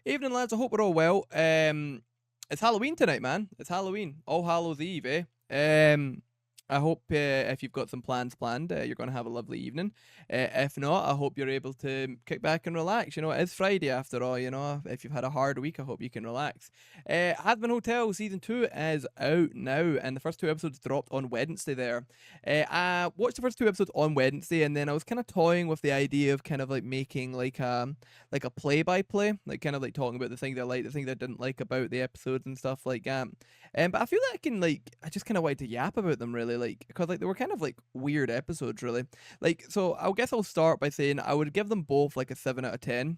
Evening, lads. I hope we're all well. It's Halloween tonight, man. It's Halloween. All Hallows Eve, eh? I hope if you've got some plans planned, you're going to have a lovely evening. If not, I hope you're able to kick back and relax. You know, it is Friday after all. You know, if you've had a hard week, I hope you can relax. Hazbin Hotel season 2 is out now, and the first two episodes dropped on Wednesday. There, I watched the first two episodes on Wednesday, and then I was kind of toying with the idea of kind of like making like a play-by-play, like kind of like talking about the things I liked, the things I didn't like about the episodes and stuff like that. But I feel like I just kind of wanted to yap about them really, like because like they were kind of like weird episodes really. Like so, I guess I'll start by saying I would give them both like a 7 out of 10.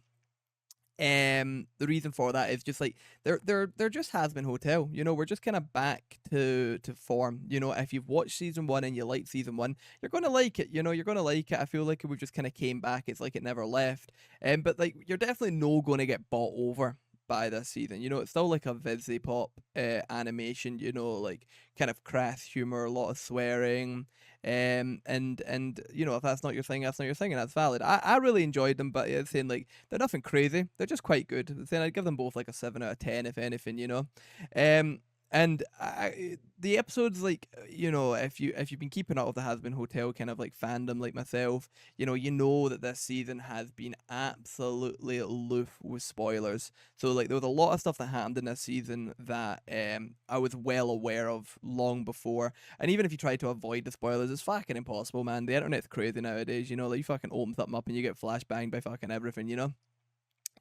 The reason for that is just like they're just Hazbin Hotel. You know, we're just kind of back to form. You know, if you've watched season one and you like season one, you're gonna like it. You know, you're gonna like it. I feel like we just kind of came back. It's like it never left. But like you're definitely no gonna get bought over by this season. You know, it's still like a Vizzy pop animation. You know, like kind of crass humor, a lot of swearing. And you know, if that's not your thing, that's not your thing, and that's valid. I really enjoyed them, but yeah, saying like they're nothing crazy. They're just quite good. Then I'd give them both like a 7 out of 10, if anything. You know, um, and the episodes, like you know, if you've been keeping up with the Has Been Hotel kind of like fandom like myself, you know that this season has been absolutely aloof with spoilers. So like there was a lot of stuff that happened in this season that I was well aware of long before. And even if you try to avoid the spoilers, it's fucking impossible, man. The internet's crazy nowadays, you know, like you fucking open something up and you get flashbanged by fucking everything, you know?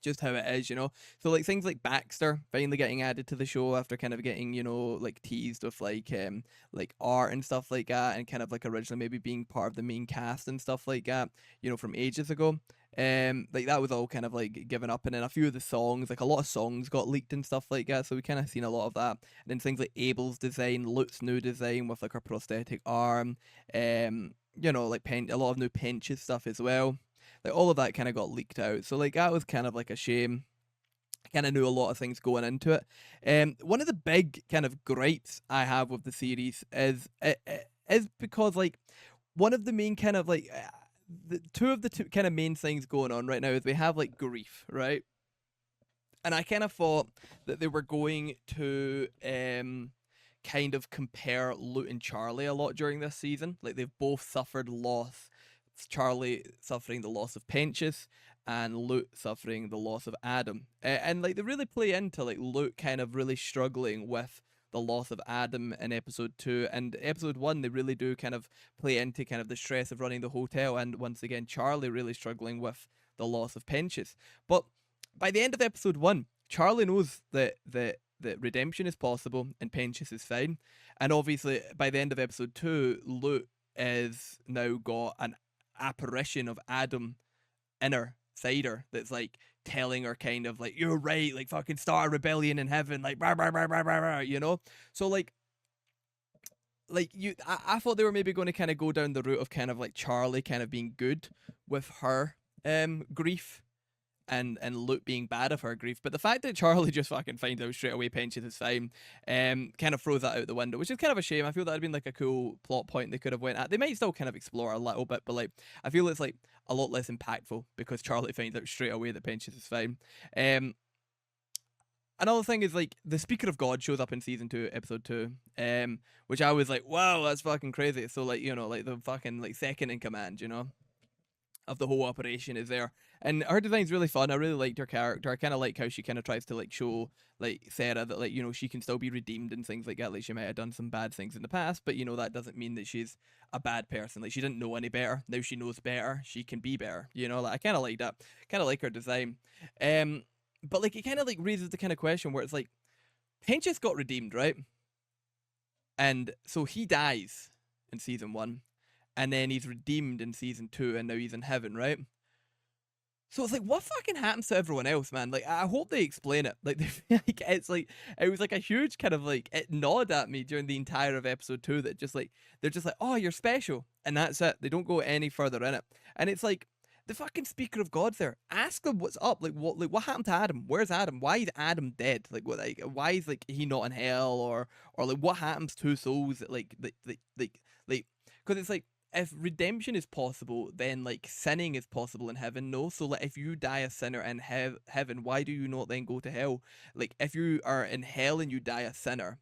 Just how it is, you know. So like things like Baxter finally getting added to the show after kind of getting, you know, like teased with like art and stuff like that, and kind of like originally maybe being part of the main cast and stuff like that, you know, from ages ago. Like that was all kind of like given up, and then a few of the songs, like a lot of songs got leaked and stuff like that. So we kind of seen a lot of that. And then things like Abel's design, Luke's new design with like her prosthetic arm, you know, like a lot of new Pench's stuff as well. Like all of that kind of got leaked out. So like that was kind of like a shame. I kind of knew a lot of things going into it. One of the big kind of gripes I have with the series is because like one of the main kind of like the two kind of main things going on right now is we have like grief, right? And I kind of thought that they were going to kind of compare Luke and Charlie a lot during this season. Like they've both suffered loss. Charlie suffering the loss of Penchas and Luke suffering the loss of Adam. And like they really play into like Luke kind of really struggling with the loss of Adam in episode 2, and episode 1 they really do kind of play into kind of the stress of running the hotel, and once again Charlie really struggling with the loss of Penchas. But by the end of episode 1, Charlie knows that redemption is possible and Penchas is fine. And obviously, by the end of episode 2, Luke is now got an apparition of Adam in her side her that's like telling her kind of like, you're right, like fucking start a rebellion in heaven, like rah, rah, rah, rah, rah, rah, you know? So I thought they were maybe going to kind of go down the route of kind of like Charlie kind of being good with her grief, and Luke being bad of her grief. But the fact that Charlie just fucking finds out straight away Penchas is fine, kind of throws that out the window, which is kind of a shame. I feel that'd been like a cool plot point they could have went at. They might still kind of explore a little bit, but like I feel it's like a lot less impactful because Charlie finds out straight away that Penchas is fine. Another thing is like the Speaker of God shows up in season 2, episode 2, which I was like, wow, that's fucking crazy. So like, you know, like the fucking like second in command, you know, of the whole operation is there. And her design's really fun. I really liked her character. I kind of like how she kind of tries to like show like Sarah that like, you know, she can still be redeemed and things like that. Like she might have done some bad things in the past, but you know that doesn't mean that she's a bad person. Like she didn't know any better. Now she knows better. She can be better. You know, like I kind of like that. Kind of like her design. But like it kind of like raises the kind of question where it's like Penchas got redeemed, right? And so he dies in season 1, and then he's redeemed in season 2, and now he's in heaven, right? So it's like, what fucking happens to everyone else, man? Like, I hope they explain it. Like, like it's like it was like a huge kind of like it gnawed at me during the entire of episode 2 that just like they're just like, oh, you're special, and that's it. They don't go any further in it, and it's like the fucking Speaker of God's there. Ask them what's up. Like what happened to Adam? Where's Adam? Why is Adam dead? Like what? Like why is like he not in hell, or like what happens to souls that like because it's like if redemption is possible, then like sinning is possible in heaven. No, so like if you die a sinner in heaven, why do you not then go to hell? Like if you are in hell and you die a sinner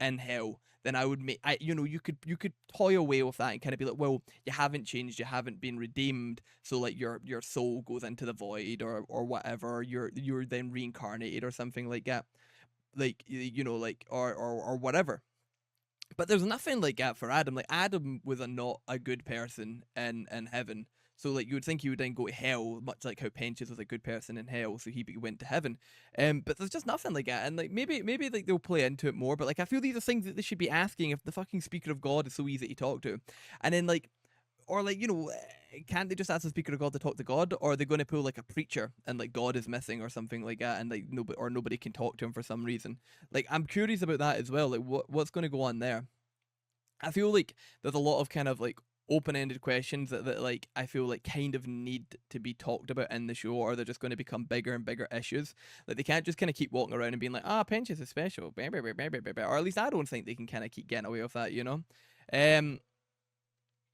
in hell, then I would make you could toy away with that and kind of be like, well, you haven't changed, you haven't been redeemed, so like your soul goes into the void or whatever, you're then reincarnated or something like that, like like or whatever. But there's nothing like that for Adam. Like Adam was not a good person in heaven. So like you would think he would then go to hell, much like how Penches was a good person in hell, so he went to heaven. But there's just nothing like that, and like maybe like they'll play into it more. But like I feel these are things that they should be asking if the fucking speaker of God is so easy to talk to, and then like or like can't they just ask the speaker of God to talk to God, or are they going to pull like a preacher and like God is missing or something like that, and like nobody can talk to him for some reason? Like I'm curious about that as well. Like what's going to go on there? I feel like there's a lot of kind of like open-ended questions that like I feel like kind of need to be talked about in the show, or they're just going to become bigger and bigger issues. Like they can't just kind of keep walking around and being like, Penches is special, or at least I don't think they can kind of keep getting away with that. Um,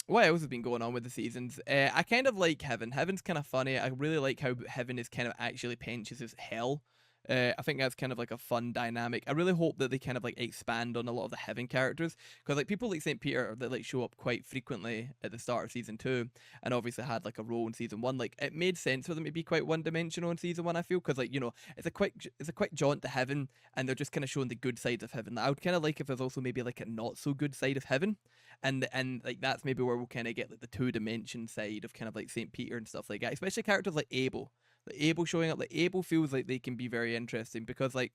what else has been going on with the seasons? I kind of like Heaven. Heaven's kind of funny. I really like how Heaven is kind of actually Penches' hell. I think that's kind of like a fun dynamic. I really hope that they kind of like expand on a lot of the Heaven characters, because like people like St. Peter that like show up quite frequently at the start of season 2, and obviously had like a role in season 1. Like it made sense for them to be quite one dimensional in season 1. I feel because like it's a quick jaunt to Heaven, and they're just kind of showing the good sides of Heaven. I would kind of like if there's also maybe like a not so good side of Heaven, and like that's maybe where we'll kind of get like the 2 dimension side of kind of like St. Peter and stuff like that, especially characters like Abel. Like Abel showing up, like Abel feels like they can be very interesting because like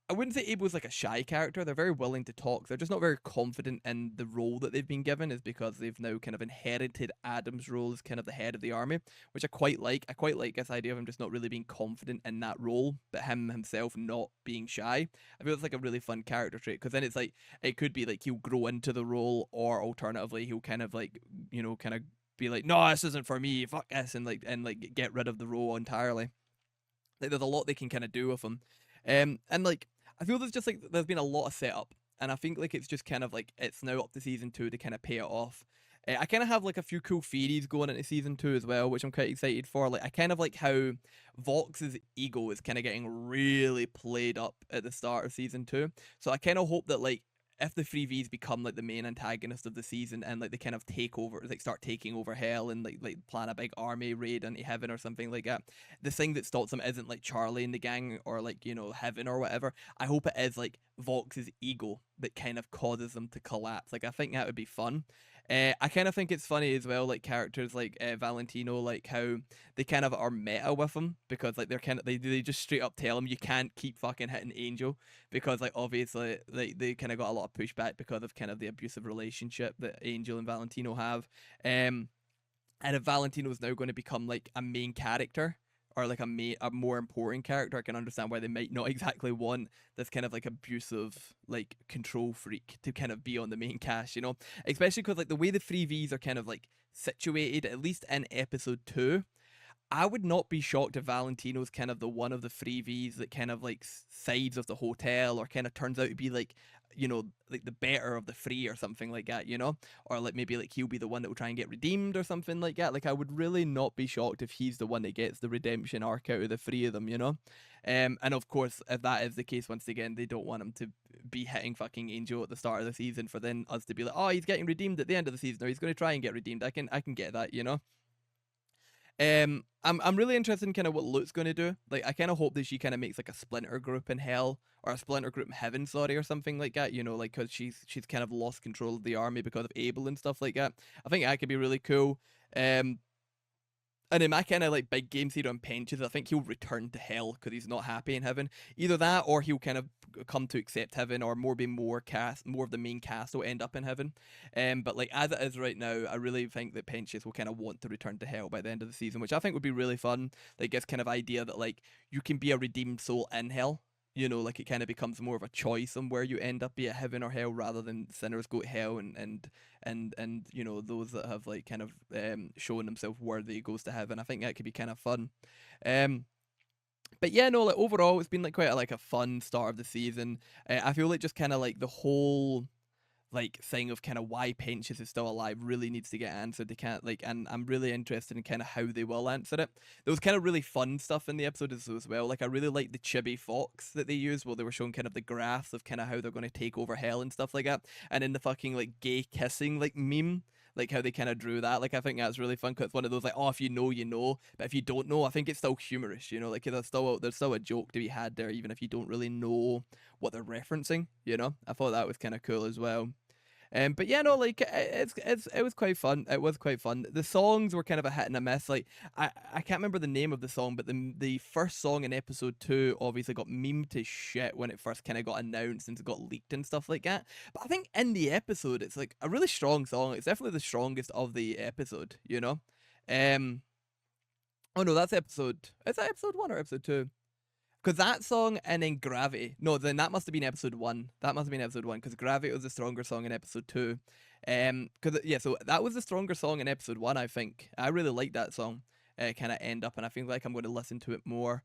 I wouldn't say Abel's like a shy character. They're very willing to talk. They're just not very confident in the role that they've been given, is because they've now kind of inherited Adam's role as kind of the head of the army, which I quite like. I quite like this idea of him just not really being confident in that role, but him himself not being shy. I feel it's like a really fun character trait, because then it's like it could be like he'll grow into the role, or alternatively he'll kind of like kind of be like, no, this isn't for me, fuck this, and get rid of the role entirely. Like there's a lot they can kind of do with him, and like I feel there's just like there's been a lot of setup, and I think like it's just kind of like it's now up to season 2 to kind of pay it off. I kind of have like a few cool theories going into season 2 as well, which I'm quite excited for. Like I kind of like how Vox's ego is kind of getting really played up at the start of season 2, so I kind of hope that like if the 3Vs become like the main antagonist of the season, and like they kind of take over, like start taking over hell, and like plan a big army raid into heaven or something like that, the thing that stops them isn't like Charlie and the gang, or like heaven or whatever. I hope it is like Vox's ego that kind of causes them to collapse. Like I think that would be fun. I kind of think it's funny as well, like characters like Valentino, like how they kind of are meta with him, because like they're kind of they just straight up tell him you can't keep fucking hitting Angel, because like obviously like they kind of got a lot of pushback because of kind of the abusive relationship that Angel and Valentino have. And if Valentino is now going to become like a main character, or like a more important character, I can understand why they might not exactly want this kind of like abusive like control freak to kind of be on the main cast. Especially because like the way the 3Vs are kind of like situated, at least in episode 2, I would not be shocked if Valentino's kind of the one of the 3Vs that kind of like sides of the hotel, or kind of turns out to be like, like the better of the 3 or something like that. Or like maybe like he'll be the one that will try and get redeemed or something like that. Like I would really not be shocked if he's the one that gets the redemption arc out of the 3 of them. And of course, if that is the case, once again, they don't want him to be hitting fucking Angel at the start of the season for then us to be like, oh, he's getting redeemed at the end of the season, or he's going to try and get redeemed. I can get that. I'm really interested in kind of what Luke's going to do. Like, I kind of hope that she kind of makes like a splinter group in hell, or a splinter group in heaven, sorry, or something like that. Like because she's kind of lost control of the army because of Abel and stuff like that. I think that could be really cool. And in my kind of like big game theory on Penches, I think he'll return to hell because he's not happy in heaven. Either that, or he'll kind of come to accept heaven, or more of the main cast will end up in heaven. But like as it is right now, I really think that Penches will kind of want to return to hell by the end of the season, which I think would be really fun. Like this kind of idea that like you can be a redeemed soul in hell. Like it kind of becomes more of a choice on where you end up, be it heaven or hell, rather than sinners go to hell, and those that have like kind of shown themselves worthy goes to heaven. I think that could be kind of fun. But yeah, no, like overall, it's been like quite a fun start of the season. I feel like just kind of like the whole like thing of kind of why Penches is still alive really needs to get answered. They can't like, and I'm really interested in kind of how they will answer it. There was kind of really fun stuff in the episode as well. Like I really liked the chibi fox that they used while they were showing kind of the graphs of kind of how they're going to take over hell and stuff like that. And in the fucking like gay kissing like meme, like how they kind of drew that. Like I think that's really fun because it's one of those like, oh, if you know, you know, but if you don't know, I think it's still humorous. You know, like there's still a joke to be had there, even if you don't really know what they're referencing. You know, I thought that was kind of cool as well. But yeah, no, like it was quite fun. It was quite fun. The songs were kind of a hit and a miss. Like I can't remember the name of the song, but the first song in episode 2 obviously got memed to shit when it first kind of got announced and it got leaked and stuff like that. But I think in the episode, it's like a really strong song. It's definitely the strongest of the episode. You know. Um. Oh no, that's episode. Is that episode 1 or episode 2? Because that song and then Gravity. No, then that must have been episode 1. That must have been episode 1 because Gravity was the stronger song in episode 2. Because yeah, so that was the stronger song in episode 1. I think I really liked that song. Kind of end up, and I feel like I'm going to listen to it more.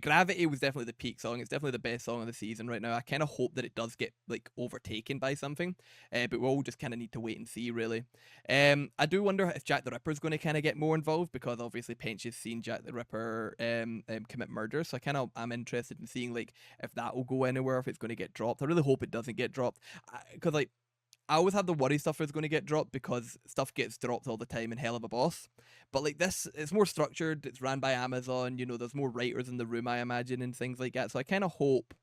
Gravity was definitely the peak song. It's definitely the best song of the season right now. I kind of hope that it does get like overtaken by something, but we'll just kind of need to wait and see, really. I do wonder if Jack the Ripper is going to kind of get more involved because obviously Pench has seen Jack the Ripper commit murder, so I'm interested in seeing like if that will go anywhere, if it's going to get dropped. I really hope it doesn't get dropped because like I always have the worry stuff is going to get dropped because stuff gets dropped all the time in Hell of a Boss. But like this, it's more structured. It's ran by Amazon. You know, there's more writers in the room, I imagine, and things like that. So I kind of hope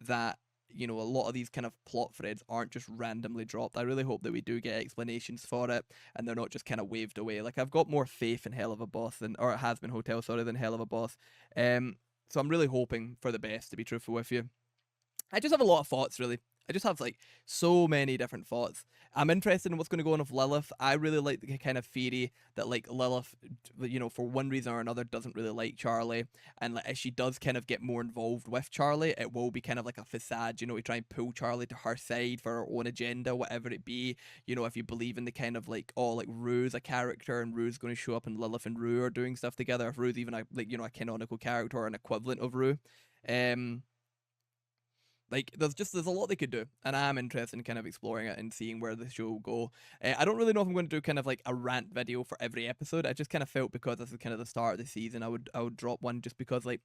that a lot of these kind of plot threads aren't just randomly dropped. I really hope that we do get explanations for it and they're not just kind of waved away. Like I've got more faith in Hell of a Boss or Hazbin Hotel, sorry, than Hell of a Boss. So I'm really hoping for the best, to be truthful with you. I just have a lot of thoughts, really. I just have like so many different thoughts. I'm interested in what's going to go on with Lilith. I really like the kind of theory that like Lilith, for one reason or another, doesn't really like Charlie, and like if she does kind of get more involved with Charlie, it will be kind of like a facade, to try and pull Charlie to her side for her own agenda, whatever it be. If you believe in the kind of like, oh, like Rue's a character and Rue's going to show up and Lilith and Rue are doing stuff together. If Rue's even a canonical character or an equivalent of Rue. Like there's a lot they could do, and I'm interested in kind of exploring it and seeing where the show will go. I don't really know if I'm going to do kind of like a rant video for every episode. I just kind of felt because this is kind of the start of the season, I would drop one just because like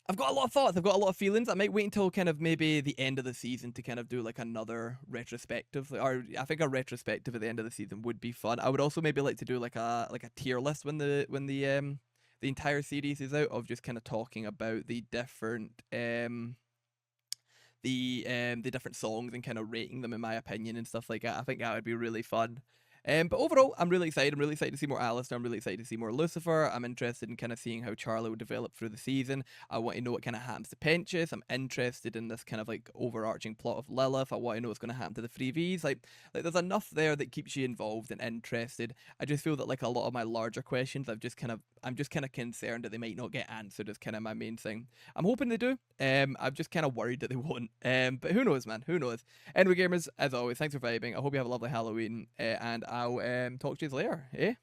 I've got a lot of thoughts, I've got a lot of feelings. I might wait until kind of maybe the end of the season to kind of do like another retrospective, or I think a retrospective at the end of the season would be fun. I would also maybe like to do like a tier list when the entire series is out, of just kind of talking about the different the different songs and kind of rating them in my opinion and stuff like that. I think that would be really fun. But overall, I'm really excited. I'm really excited to see more Alistair. I'm really excited to see more Lucifer. I'm interested in kind of seeing how Charlie will develop through the season. I want to know what kind of happens to Penches. I'm interested in this kind of like overarching plot of Lilith. I want to know what's going to happen to the 3Vs. Like there's enough there that keeps you involved and interested. I just feel that like a lot of my larger questions, I'm just kind of concerned that they might not get answered, is kind of my main thing. I'm hoping they do. I'm just kind of worried that they won't. But who knows, man? Who knows? Anyway, gamers, as always, thanks for vibing. I hope you have a lovely Halloween, and I'll talk to you later. Eh?